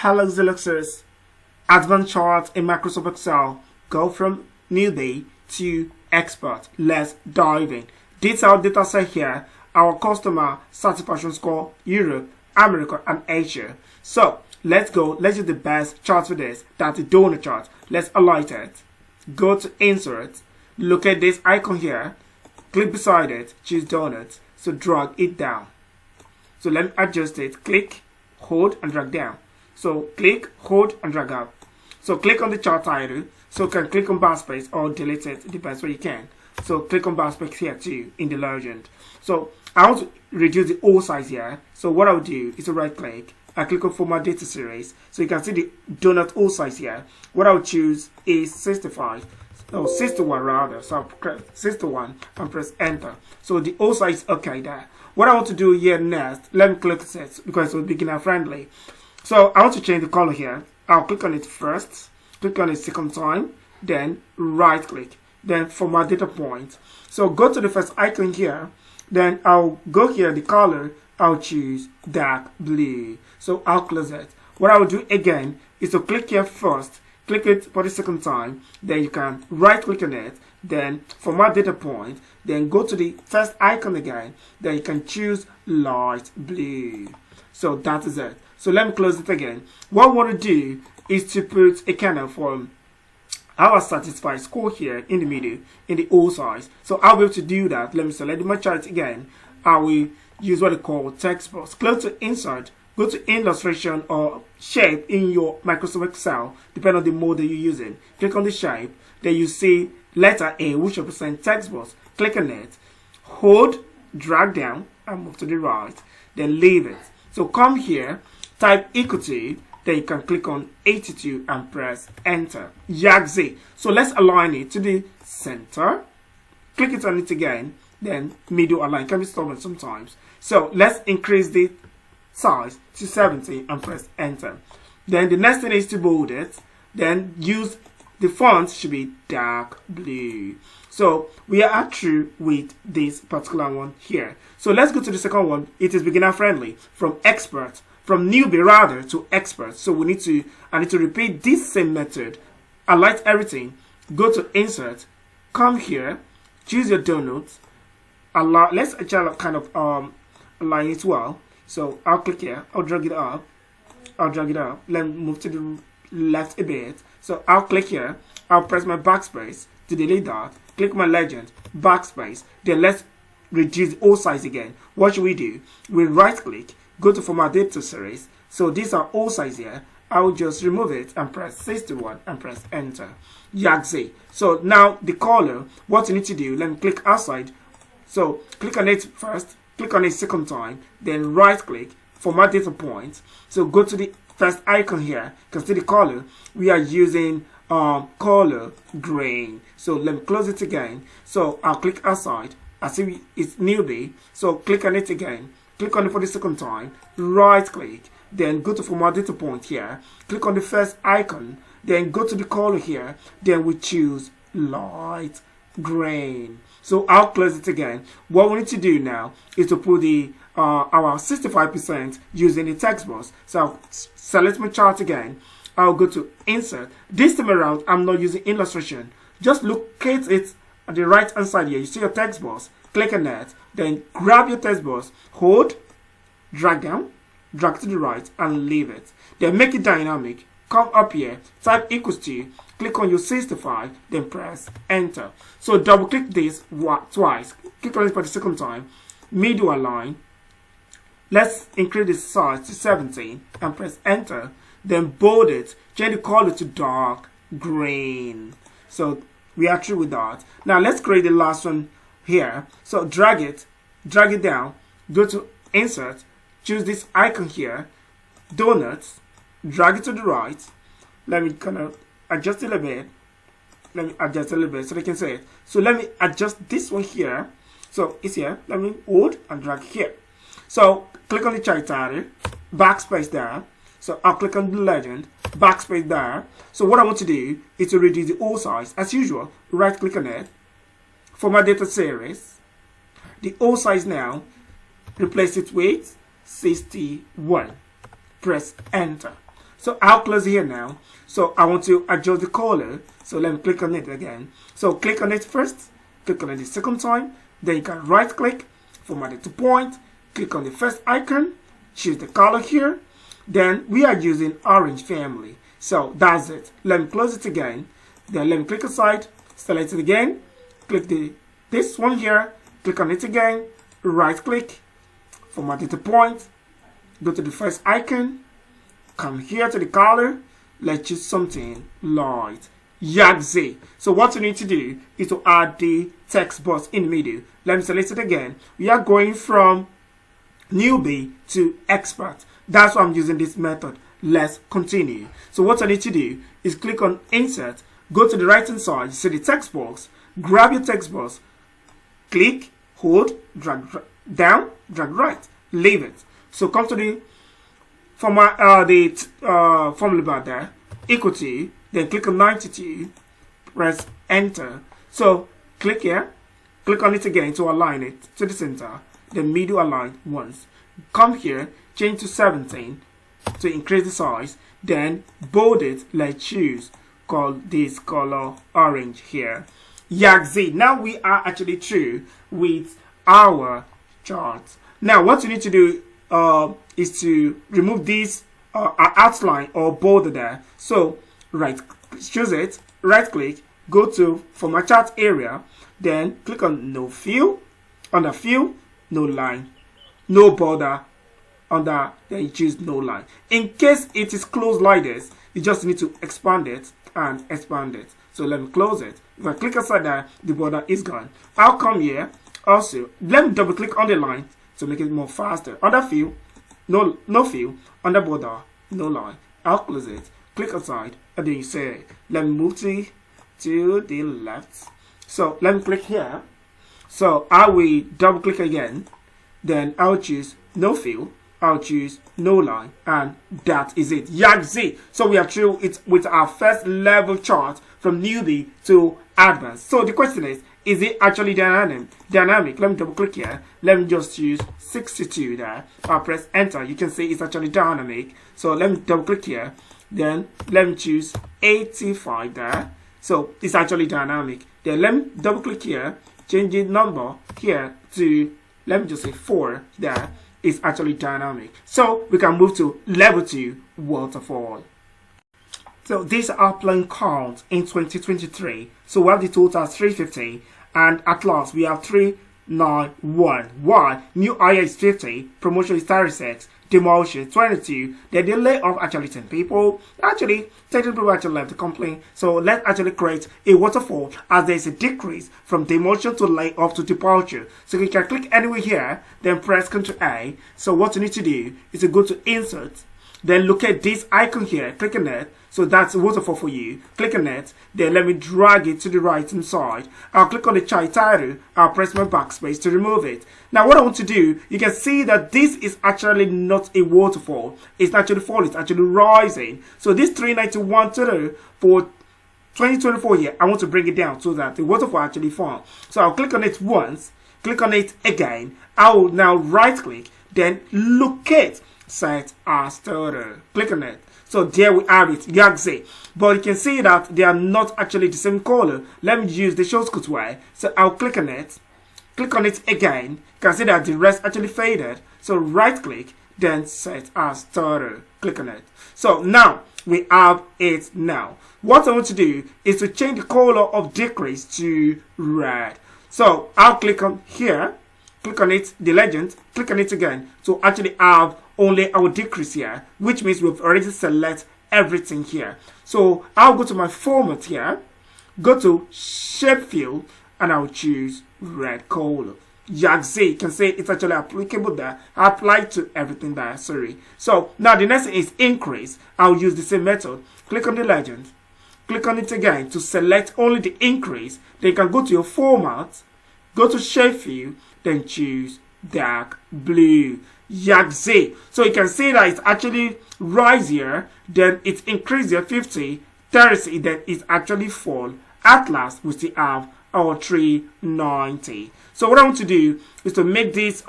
Hello Xelluxers. Advanced charts in Microsoft Excel go from newbie to expert. Let's dive in. Detailed data set here. Our customer satisfaction score, Europe, America, and Asia. So let's go. Let's use the best chart for this. That's the donut chart. Let's highlight it. Go to insert. Look at this icon here. Click beside it. Choose donuts. So drag it down. So let me adjust it. Click, hold, and drag down. So click, hold, and drag up. So click on the chart title. So you can click on backspace or delete it the best way you can. So click on backspace here too in the legend. So I want to reduce the O size here. So what I'll do is to right click. I click on format data series. So you can see the donut O size here. What I'll choose is 65. No, 61 rather. So I'll press 61 and press enter. So the O size is okay there. What I want to do here next, let me click it because it's beginner friendly. So I want to change the color here. I'll click on it first, click on it second time, then right click, then format data point. So go to the first icon here, then I'll go here, the color, I'll choose dark blue. So I'll close it. What I'll do again is to click here first, click it for the second time, then you can right click on it, then format data point, then go to the first icon again, then you can choose light blue. So that is it. So let me close it again. What I want to do is to put a kernel for our satisfied score here in the middle, in the O size. So I'll be able to do that. Let me select my chart again. I will use what I call text box. Close to insert, go to illustration or shape in your Microsoft Excel, depending on the mode that you're using. Click on the shape. Then you see letter A, which represents text box. Click on it. Hold, drag down, and move to the right. Then leave it. So come here, type equal to, then you can click on 82 and press enter. Yagzi. So let's align it to the center. Click it on it again, then middle align. Can be stubborn sometimes. So let's increase the size to 70 and press enter. Then the next thing is to bold it. Then use the font should be dark blue. So we are through with this particular one here. So let's go to the second one. It is beginner friendly, from expert, from newbie rather to expert. So I need to repeat this same method. Highlight everything, go to insert, come here, choose your donuts. Let's actually kind of align it well. So I'll click here, I'll drag it up, let me move to the left a bit. So I'll click here, I'll press my backspace to delete that, click my legend, backspace, then let's reduce the O size again. What should we do? We right click, go to format data series. So these are O size here. I will just remove it and press 61 and press enter. Yagzi. So now the color, what you need to do, let me click outside. So click on it first, click on it second time, then right click, format data point. So go to the first icon here, you can see the color. We are using color green. So let me close it again. So I'll click outside. I see it's newbie. So click on it again. Click on it for the second time. Right click. Then go to format data point here. Click on the first icon. Then go to the color here. Then we choose light green. So I'll close it again. What we need to do now is to put the our 65% using the text box. So I'll select my chart again. I'll go to insert. This time around, I'm not using illustration. Just locate it at the right hand side here. You see your text box. Click on that. Then grab your text box. Hold, drag down, drag to the right, and leave it. Then make it dynamic. Come up here. Type equals to. Click on your 65. Then press enter. So double click this twice. Click on it for the second time. Middle align. Let's increase the size to 17 and press enter. Then bold it. Change the color to dark green. So we are through with that. Now let's create the last one here. So drag it down, go to insert, choose this icon here, donuts, drag it to the right. Let me kind of adjust it a bit. Let me adjust a little bit so they can see it. So let me adjust this one here. So it's here. Let me hold and drag here. So click on the chart title, backspace there. So I'll click on the legend, backspace there. So what I want to do is to reduce the O size. As usual, right click on it, format data series. The O size now, replace it with 61. Press enter. So I'll close here now. So I want to adjust the color. So let me click on it again. So click on it first, click on it the second time, then you can right click, format it to point, click on the first icon, choose the color here. Then we are using orange family. So that's it. Let me close it again. Then let me click aside, select it again, click this one here, click on it again, right click, format it to point, go to the first icon, come here to the color, let's choose something light. Yaxi. So what you need to do is to add the text box in the middle. Let me select it again. We are going from newbie to expert. That's why I'm using this method. Let's continue. So what I need to do is click on insert, go to the right hand side, you see the text box, grab your text box, click, hold, drag down, drag right, leave it. So come to the formula bar there, equal to, then click on 92, press enter. So click here, click on it again to align it to the center, then middle align once. Come here, change to 17 to increase the size, then bold it, let's choose, call this color orange here. Yaxi. Now we are actually through with our chart. Now what you need to do is to remove this outline or border there. So choose it, right click, go to from my chart area, then click on no fill, under fill, no line, no border, under, then you choose no line. In case it is closed like this, you just need to expand it and expand it. So let me close it. If I click aside there, the border is gone. I'll come here. Also, let me double click on the line to make it more faster. Under fill, no fill, under border, no line. I'll close it. Click aside, and then you say, let me move to the left. So let me click here. So I will double click again. Then I'll choose no fill. I'll choose no line, and that is it. Yaxi. So we are through it with our first level chart from newbie to advanced. So the question is it actually dynamic? Let me double click here. Let me just choose 62 there. I'll press enter. You can see it's actually dynamic. So let me double click here. Then let me choose 85 there. So it's actually dynamic. Then let me double click here. Change the number here to, let me just say 4 there. Is actually dynamic. So we can move to level 2 waterfall. So these are plain count in 2023. So we have the total 350, and at last we have 391. Why? New hire is 50, promotion is 36, demotion 22. The delay of actually 10 people. Actually 10 people actually left the company. So let's actually create a waterfall as there is a decrease from demotion to layoff to departure. So you can click anywhere here, then press Ctrl A. So what you need to do is to go to insert, then look at this icon here, click on it. So that's a waterfall for you. Click on it, then let me drag it to the right hand side. I'll click on the chart title, I'll press my backspace to remove it. Now what I want to do, you can see that this is actually not a waterfall. It's actually falling, it's actually rising. So this 391 total for 2024 here, I want to bring it down so that the waterfall actually forms. So I'll click on it once, click on it again. I will now right click, then locate set as total. Click on it. So there we have it, Yaxi. But you can see that they are not actually the same color. Let me use the shortcut way. So I'll click on it again. You can see that the rest actually faded. So right click, then set as total. Click on it. So now we have it now. What I want to do is to change the color of decrease to red. So I'll click on here, click on it, the legend, click on it again to actually have only our decrease here, which means we've already select everything here. So I'll go to my format here, go to shape fill, and I'll choose red color. Yaxi, you can see it's actually applicable there. I applied to everything there, sorry. So now the next thing is increase. I'll use the same method. Click on the legend, click on it again to select only the increase. Then you can go to your format, go to shape fill, then choose dark blue. Yaxi. So you can see that it's actually rise here, then it increase here 50, 30, then it actually fall. At last, we still have our 390. So what I want to do is to make this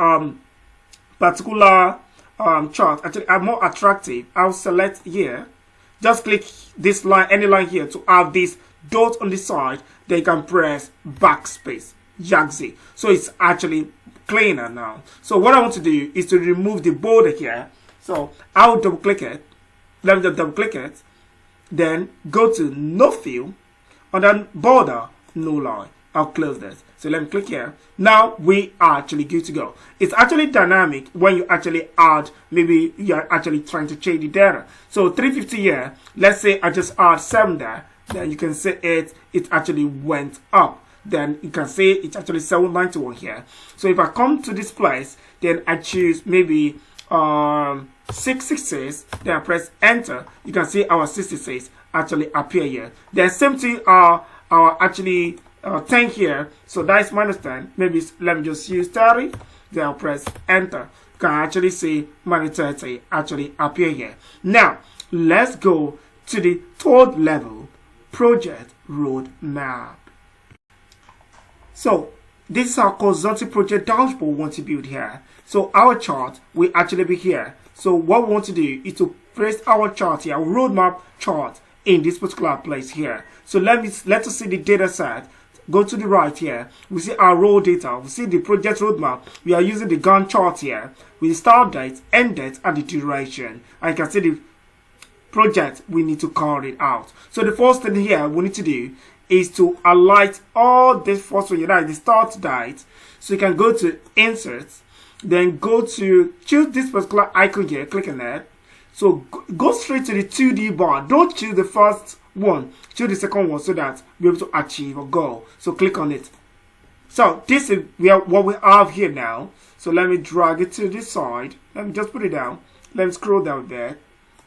particular chart actually more attractive. I'll select here, just click this line, any line here, to have this dot on the side. Then you can press backspace, JAG-Z. So it's actually cleaner now. So what I want to do is to remove the border here. So I'll double click it. Let me just double click it. Then go to no fill, and then border, no line. I'll close this. So let me click here. Now we are actually good to go. It's actually dynamic when you actually add, maybe you're actually trying to change the data. So 350 here, let's say I just add 7 there. Then you can see it actually went up. Then you can see it's actually 791 here. So if I come to this place, then I choose maybe 666, then I press enter. You can see our 66 actually appear here. Then same thing our actually 10 here, so that's minus 10. Maybe let me just use 30, then I'll press enter. You can actually see minus 30 actually appear here. Now let's go to the third level, project roadmap. So this is our consulting project dashboard we want to build here. So our chart will actually be here. So what we want to do is to place our chart here, our roadmap chart, in this particular place here. So let us see the data set. Go to the right here. We see our raw data. We see the project roadmap. We are using the Gantt chart here with the start date, end date, and the duration. And you can see the project we need to carry it out. So the first thing here we need to do is to highlight all this first one, the start date. So you can go to insert, then go to choose this particular icon here, click on it. So go straight to the 2D bar. Don't choose the first one, choose the second one, so that we're able to achieve a goal. So click on it. So this is what we have here now. So let me drag it to this side. Let me just put it down. Let me scroll down there.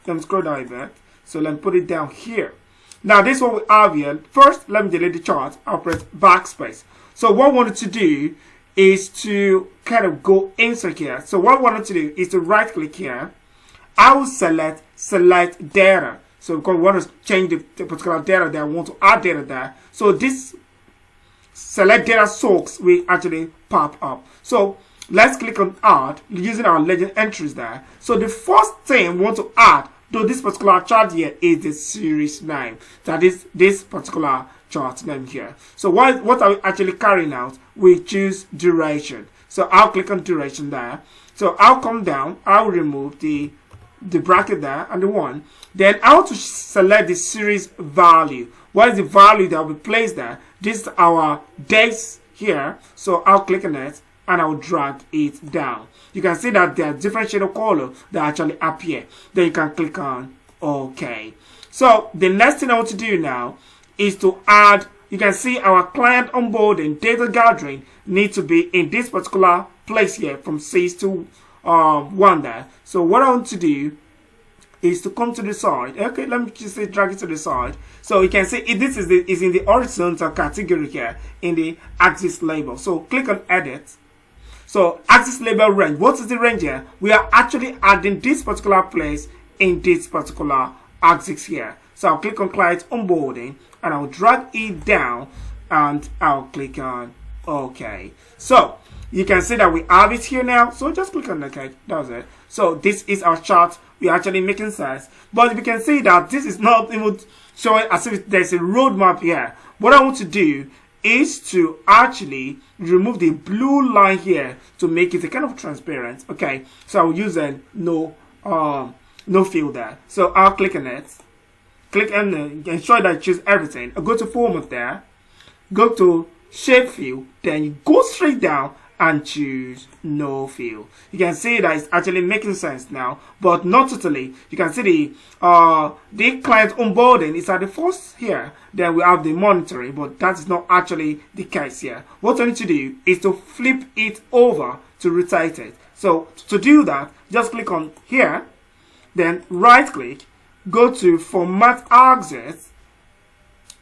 Let me scroll down a bit. So let me put it down here. Now this is what we have here. First, let me delete the chart. I'll press backspace. So what we wanted to do is to kind of go inside here. So what we wanted to do is to right click here. I will select data. So because we want to change the particular data there, I want to add data there. So this select data source will actually pop up. So let's click on add using our legend entries there. So the first thing we want to add to this particular chart here is the series name. That is this particular chart name here. So what are we actually carrying out? We choose duration. So I'll click on duration there. So I'll come down. I'll remove the bracket there and the one. Then I want to select the series value. What is the value that will be placed there? This is our dates here. So I'll click on it and I'll drag it down. You can see that there are different shades of color that actually appear. Then you can click on OK. So the next thing I want to do now is to add. You can see our client onboarding, data gathering need to be in this particular place here from 6 to 1 there. So what I want to do is to come to the side. Okay, let me just say drag it to the side. So you can see this is in the horizontal category here in the axis label. So click on edit. So axis label range. What is the range here? We are actually adding this particular place in this particular axis here. So I'll click on client onboarding and I'll drag it down and I'll click on OK. So you can see that we have it here now. So just click on OK. That's it. So this is our chart. We're actually making sense. But you can see that this is not even showing as if there's a roadmap here. What I want to do is to actually remove the blue line here to make it a kind of transparent. Okay. So I'll use a no fill there. So I'll click on it. Click and ensure that you choose everything. I'll go to format there. Go to shape fill. Then you go straight down and choose no fill. You can see that it's actually making sense now, but not totally. You can see the client onboarding is at the first here. Then we have the monitoring, but that is not actually the case here. What I need to do is to flip it over to rotate it. So to do that, just click on here, then right click, go to format axis,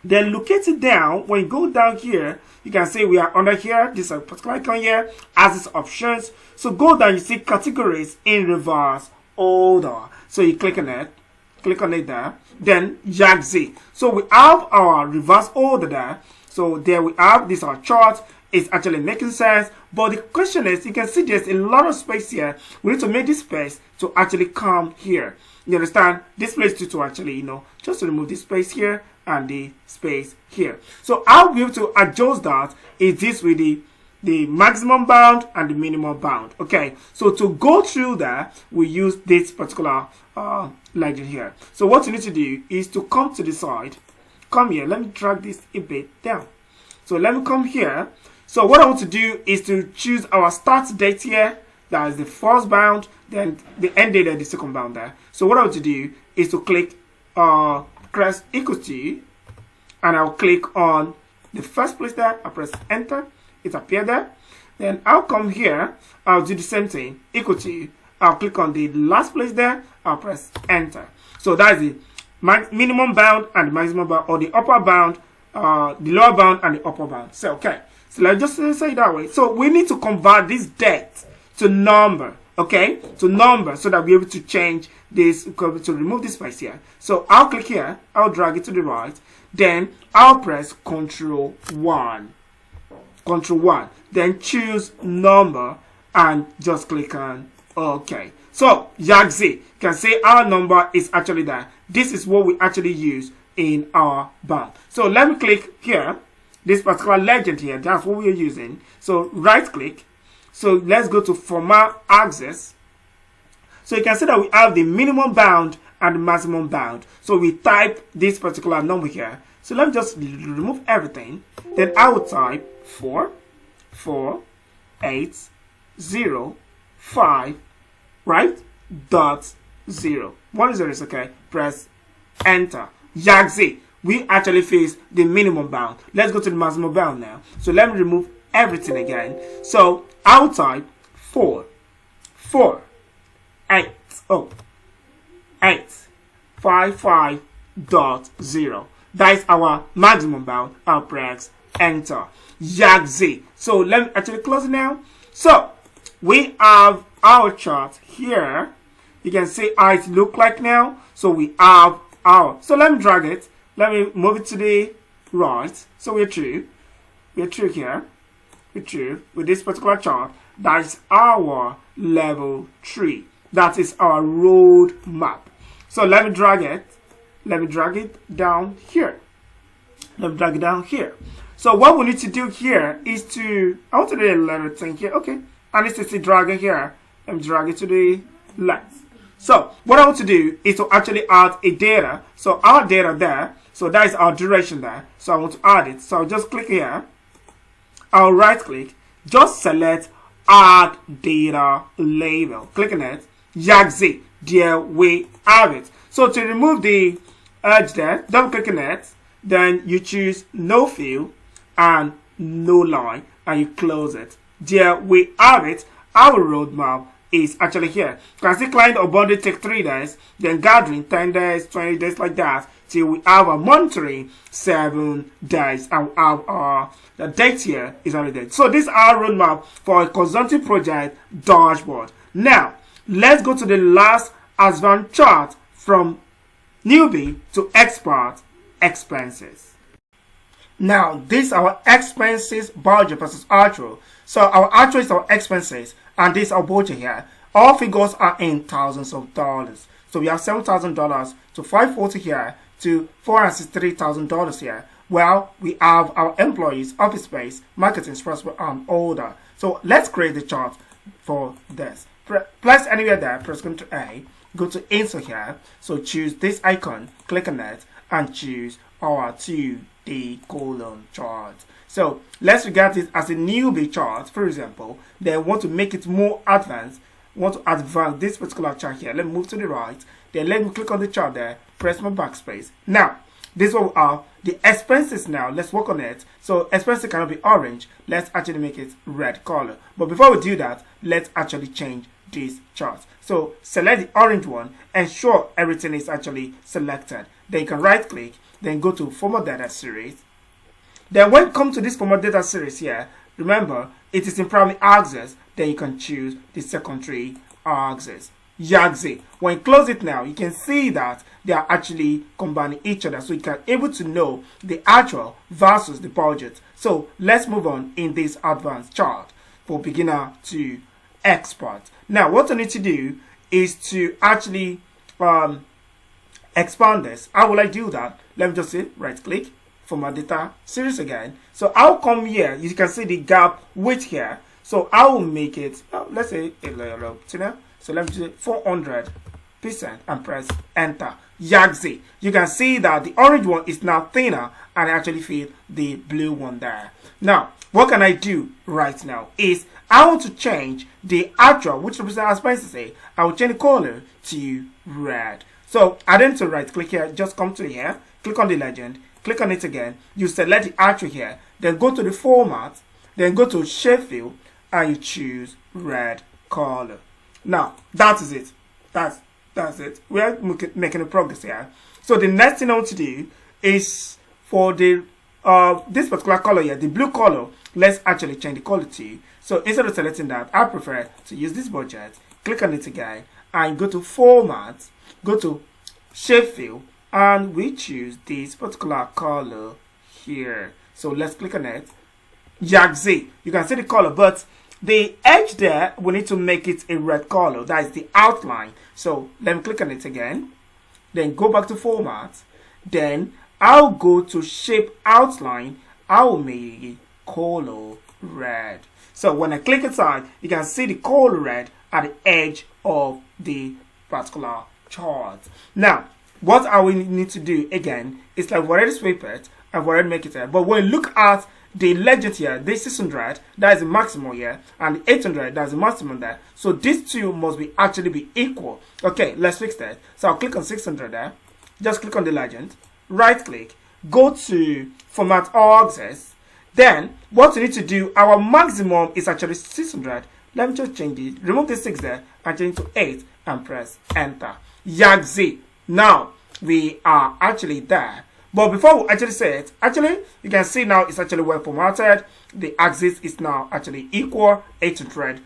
then locate it down. When you go down here, you can see we are under here. This is a particular icon here, axis options. So go down, you see categories in reverse order. So you click on it there. Then JAG-Z. So we have our reverse order there. So there we have this our chart. It's actually making sense. But the question is, you can see there's a lot of space here. We need to make this space to actually come here. You understand? This place to actually, just to remove the space here and the space here. So I'll be able to adjust that is this with the maximum bound and the minimum bound. Okay, so to go through that, we use this particular legend here. So what you need to do is to come to the side, come here. Let me drag this a bit down. So let me come here. So what I want to do is to choose our start date here. That is the first bound, then the end date and the second bound there. So what I want to do is to click press equals to, and I'll click on the first place there. I press enter. It appeared there. Then I'll come here. I'll do the same thing. Equal to. I'll click on the last place there. I'll press enter. So that's the minimum bound and the maximum bound, or the upper bound, the lower bound and the upper bound. So okay. So let's just say it that way. So we need to convert this date to number. Okay, to number, so that we're able to change this, to remove this space here. So I'll click here. I'll drag it to the right. Then I'll press Control 1. Control 1, then choose number and just click on OK. So you can say our number is actually there. This is what we actually use in our bound. So let me click here, this particular legend here. That's what we are using. So right click. So let's go to format axis. So you can see that we have the minimum bound and the maximum bound. So we type this particular number here. So let me just remove everything. Then I will type 4, 4, 8, 0, 5, right? Dot 0. 1 0 is okay. Press enter. Yaxi. We actually face the minimum bound. Let's go to the maximum bound now. So let me remove everything again. So I'll type 4, 4, 8, 8, 5, 5, dot 0. That is our maximum bound. I'll press enter. Yaxi. So let me actually close it now. So we have our chart here. You can see how it look like now. So we have our. So let me drag it. Let me move it to the right. So we're through. We're through here. We're through with this particular chart. That is our level 3. That is our road map. So let me drag it. Let me drag it down here. Let me drag it down here. So what we need to do here is to, I want to do a little thing here. Okay. I need to see drag it here. Let me drag it to the left. So what I want to do is to actually add a data. So our data there. So that is our duration there. So I want to add it. So I'll just click here. I'll right click. Just select add data label. Click on it. Yaxi. There we have it. So to remove the edge there, double click on it. Then you choose no fill and no line, and you close it. There we have it. Our roadmap is actually here. You can see client onboarding take 3 days, then gathering 10 days, 20 days, like that, till we have a monitoring 7 days, and we have the date here is already there. So this is our roadmap for a consulting project dashboard. Now let's go to the last advanced chart from newbie to expert expenses. Now this is our expenses budget versus actual. So our actual is our expenses, and this is our budget here. All figures are in thousands of dollars. So we have $7,000 to $540 here to $463,000 here. Well, we have our employees, office space, marketing, transport, and order. So let's create the chart for this. Press anywhere there, press Ctrl A, go to insert here. So choose this icon, click on it, and choose our 2D column chart. So let's regard this as a newbie chart, for example. Then want to make it more advanced, want to advance this particular chart here. Let me move to the right. Then let me click on the chart there, press my backspace. Now, this is what we are. The expenses now, let's work on it. So expenses cannot be orange. Let's actually make it red color. But before we do that, let's actually change this chart. So select the orange one, ensure everything is actually selected. Then you can right click, then go to format data series. Then when you come to this format data series here, remember it is in primary axis. Then you can choose the secondary axis. Yaxi. When you close it now, you can see that they are actually combining each other, so you can able to know the actual versus the budget. So let's move on in this advanced chart for beginner to expert. Now what I need to do is to actually expand this. How will I do that? Let me just say right click for my data series again. So I'll come here. You can see the gap width here. So I will make it, let's say, so let me say 400% and press enter. Yaxi. You can see that the orange one is now thinner and actually fit the blue one there. Now, what can I do right now is I want to change the actual, which represents as Spencer say, I will change the color to red. So I don't need to right click here, just come to here, click on the legend, click on it again, you select the actual here, then go to the format, then go to shape fill, and you choose red color. Now that is it. That's it. We are making a progress here. So the next thing I want to do is for the this particular color here, the blue color, let's actually change the color to. So instead of selecting that, I prefer to use this budget. Click on it again and go to format, go to shape fill, and we choose this particular color here. So let's click on it. Yaxi. You can see the color, but the edge there, we need to make it a red color. That is the outline. So let me click on it again. Then go back to format. Then I'll go to shape outline. I'll make it color red. So when I click inside, you can see the color red at the edge of the particular chart. Now, what I will need to do again is like we already sweep it, I've already make it here. But when you look at the legend here, this 600, that is the maximum here, and the 800, that's the maximum there. So these two must be actually be equal. Okay, let's fix that. So I'll click on 600 there. Just click on the legend, right click, go to format all axis. Then what we need to do, our maximum is actually 600. Let me just change it, remove the 6 there, and change to 8 and press enter. Yaxi. Now we are actually there. But before we actually say it, actually, you can see now it's actually well formatted. The axis is now actually equal 800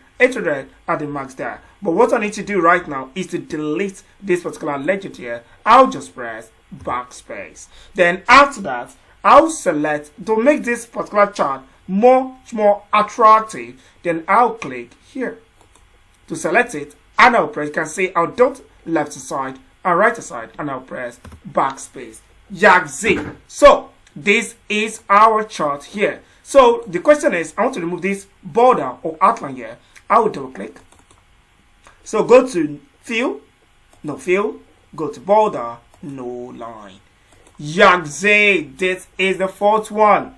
at the max there. But what I need to do right now is to delete this particular legend here. I'll just press backspace. Then after that, I'll select to make this particular chart much more attractive. Then I'll click here to select it, and I'll press. You can see I'll dot left side and right side, and I'll press backspace. Yaxi. So this is our chart here. So the question is, I want to remove this border or outline here. I will double click. So go to fill, no fill, go to border, no line. Yaxi. This is the fourth one.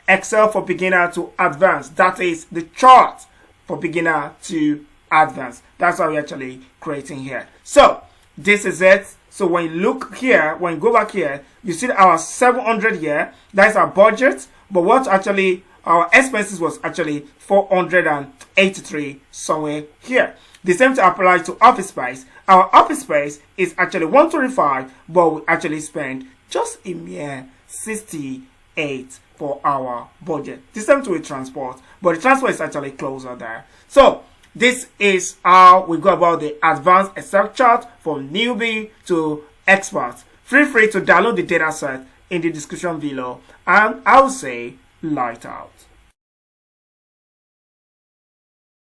Excel for beginner to advanced. That is the chart for beginner to advanced. That's what we're actually creating here. So this is it. So when you look here, when you go back here, you see our 700 here. That's our budget. But what actually our expenses was actually 483 somewhere here. The same to apply to office space. Our office space is actually 125, but we actually spend just a mere 68 for our budget. The same to a transport, but the transport is actually closer there. So this is how we go about the advanced Excel chart from newbie to expert. Feel free to download the data set in the description below, and I will say light out.